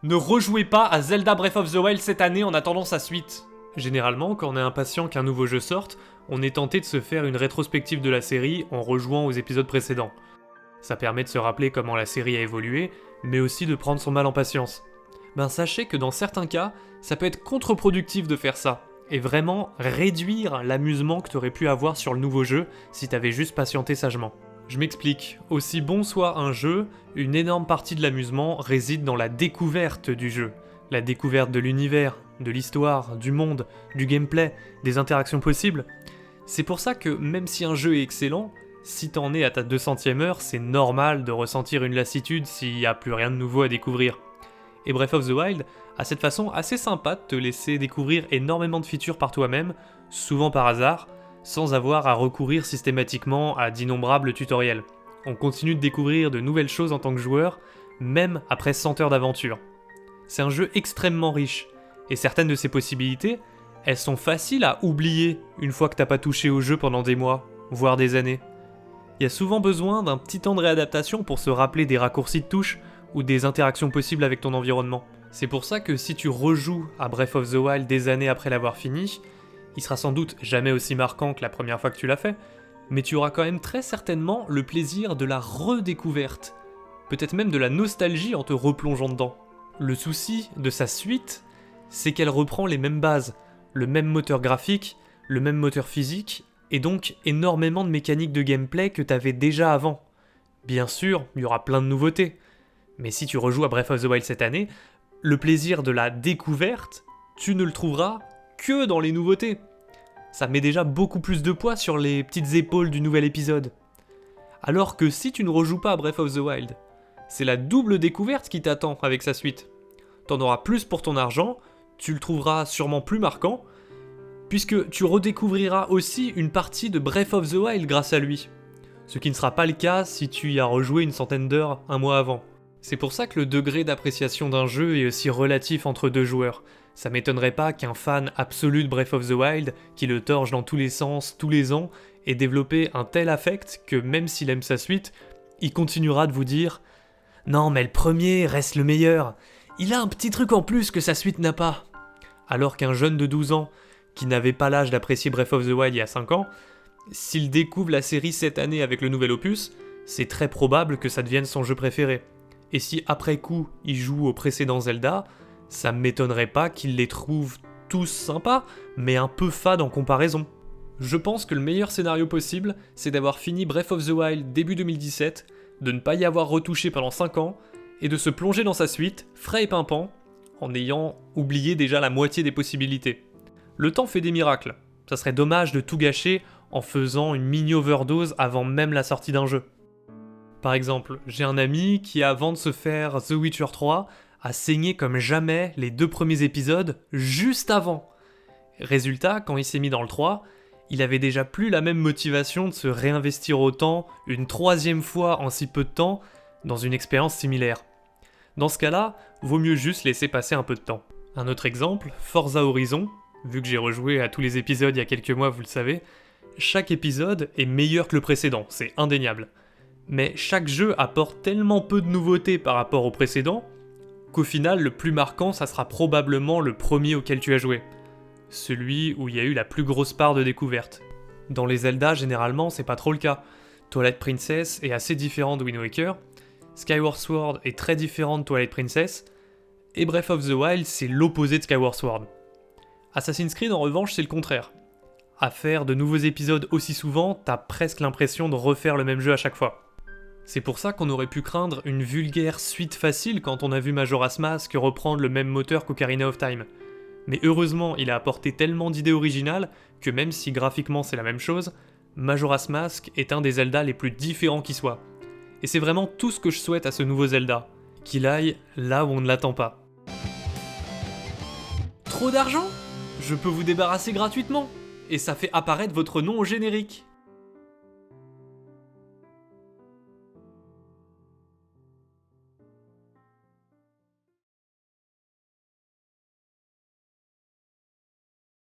Ne rejouez pas à Zelda Breath of the Wild cette année en attendant sa suite. Généralement, quand on est impatient qu'un nouveau jeu sorte, on est tenté de se faire une rétrospective de la série en rejouant aux épisodes précédents. Ça permet de se rappeler comment la série a évolué, mais aussi de prendre son mal en patience. Sachez que dans certains cas, ça peut être contre-productif de faire ça, et vraiment réduire l'amusement que tu aurais pu avoir sur le nouveau jeu si t'avais juste patienté sagement. Je m'explique, aussi bon soit un jeu, une énorme partie de l'amusement réside dans la découverte du jeu. La découverte de l'univers, de l'histoire, du monde, du gameplay, des interactions possibles. C'est pour ça que même si un jeu est excellent, si t'en es à ta 200e heure, c'est normal de ressentir une lassitude s'il n'y a plus rien de nouveau à découvrir. Et Breath of the Wild a cette façon assez sympa de te laisser découvrir énormément de features par toi-même, souvent par hasard, sans avoir à recourir systématiquement à d'innombrables tutoriels. On continue de découvrir de nouvelles choses en tant que joueur, même après 100 heures d'aventure. C'est un jeu extrêmement riche, et certaines de ses possibilités, elles sont faciles à oublier une fois que t'as pas touché au jeu pendant des mois, voire des années. Il y a souvent besoin d'un petit temps de réadaptation pour se rappeler des raccourcis de touches ou des interactions possibles avec ton environnement. C'est pour ça que si tu rejoues à Breath of the Wild des années après l'avoir fini, il sera sans doute jamais aussi marquant que la première fois que tu l'as fait, mais tu auras quand même très certainement le plaisir de la redécouverte, peut-être même de la nostalgie en te replongeant dedans. Le souci de sa suite, c'est qu'elle reprend les mêmes bases, le même moteur graphique, le même moteur physique, et donc énormément de mécaniques de gameplay que t'avais déjà avant. Bien sûr, il y aura plein de nouveautés, mais si tu rejoues à Breath of the Wild cette année, le plaisir de la découverte, tu ne le trouveras que dans les nouveautés. Ça met déjà beaucoup plus de poids sur les petites épaules du nouvel épisode. Alors que si tu ne rejoues pas à Breath of the Wild, c'est la double découverte qui t'attend avec sa suite. T'en auras plus pour ton argent, tu le trouveras sûrement plus marquant, puisque tu redécouvriras aussi une partie de Breath of the Wild grâce à lui. Ce qui ne sera pas le cas si tu y as rejoué une centaine d'heures un mois avant. C'est pour ça que le degré d'appréciation d'un jeu est aussi relatif entre deux joueurs. Ça m'étonnerait pas qu'un fan absolu de Breath of the Wild, qui le torche dans tous les sens, tous les ans, ait développé un tel affect que même s'il aime sa suite, il continuera de vous dire « Non mais le premier reste le meilleur, il a un petit truc en plus que sa suite n'a pas ». Alors qu'un jeune de 12 ans, qui n'avait pas l'âge d'apprécier Breath of the Wild il y a 5 ans, s'il découvre la série cette année avec le nouvel opus, c'est très probable que ça devienne son jeu préféré. Et si après coup il joue au précédent Zelda, ça m'étonnerait pas qu'il les trouve tous sympas, mais un peu fades en comparaison. Je pense que le meilleur scénario possible, c'est d'avoir fini Breath of the Wild début 2017, de ne pas y avoir retouché pendant 5 ans, et de se plonger dans sa suite, frais et pimpant, en ayant oublié déjà la moitié des possibilités. Le temps fait des miracles, ça serait dommage de tout gâcher en faisant une mini-overdose avant même la sortie d'un jeu. Par exemple, j'ai un ami qui, avant de se faire The Witcher 3, a saigné comme jamais les 2 premiers épisodes juste avant. Résultat, quand il s'est mis dans le 3, il avait déjà plus la même motivation de se réinvestir autant une 3e fois en si peu de temps dans une expérience similaire. Dans ce cas-là, vaut mieux juste laisser passer un peu de temps. Un autre exemple, Forza Horizon, vu que j'ai rejoué à tous les épisodes il y a quelques mois, vous le savez, chaque épisode est meilleur que le précédent, c'est indéniable. Mais chaque jeu apporte tellement peu de nouveautés par rapport au précédent, qu'au final, le plus marquant, ça sera probablement le premier auquel tu as joué. Celui où il y a eu la plus grosse part de découverte. Dans les Zelda, généralement, c'est pas trop le cas. Twilight Princess est assez différent de Wind Waker, Skyward Sword est très différent de Twilight Princess, et Breath of the Wild, c'est l'opposé de Skyward Sword. Assassin's Creed, en revanche, c'est le contraire. À faire de nouveaux épisodes aussi souvent, t'as presque l'impression de refaire le même jeu à chaque fois. C'est pour ça qu'on aurait pu craindre une vulgaire suite facile quand on a vu Majora's Mask reprendre le même moteur qu'Ocarina of Time. Mais heureusement, il a apporté tellement d'idées originales que même si graphiquement c'est la même chose, Majora's Mask est un des Zelda les plus différents qui soient. Et c'est vraiment tout ce que je souhaite à ce nouveau Zelda, qu'il aille là où on ne l'attend pas. Trop d'argent ? Je peux vous débarrasser gratuitement, et ça fait apparaître votre nom au générique.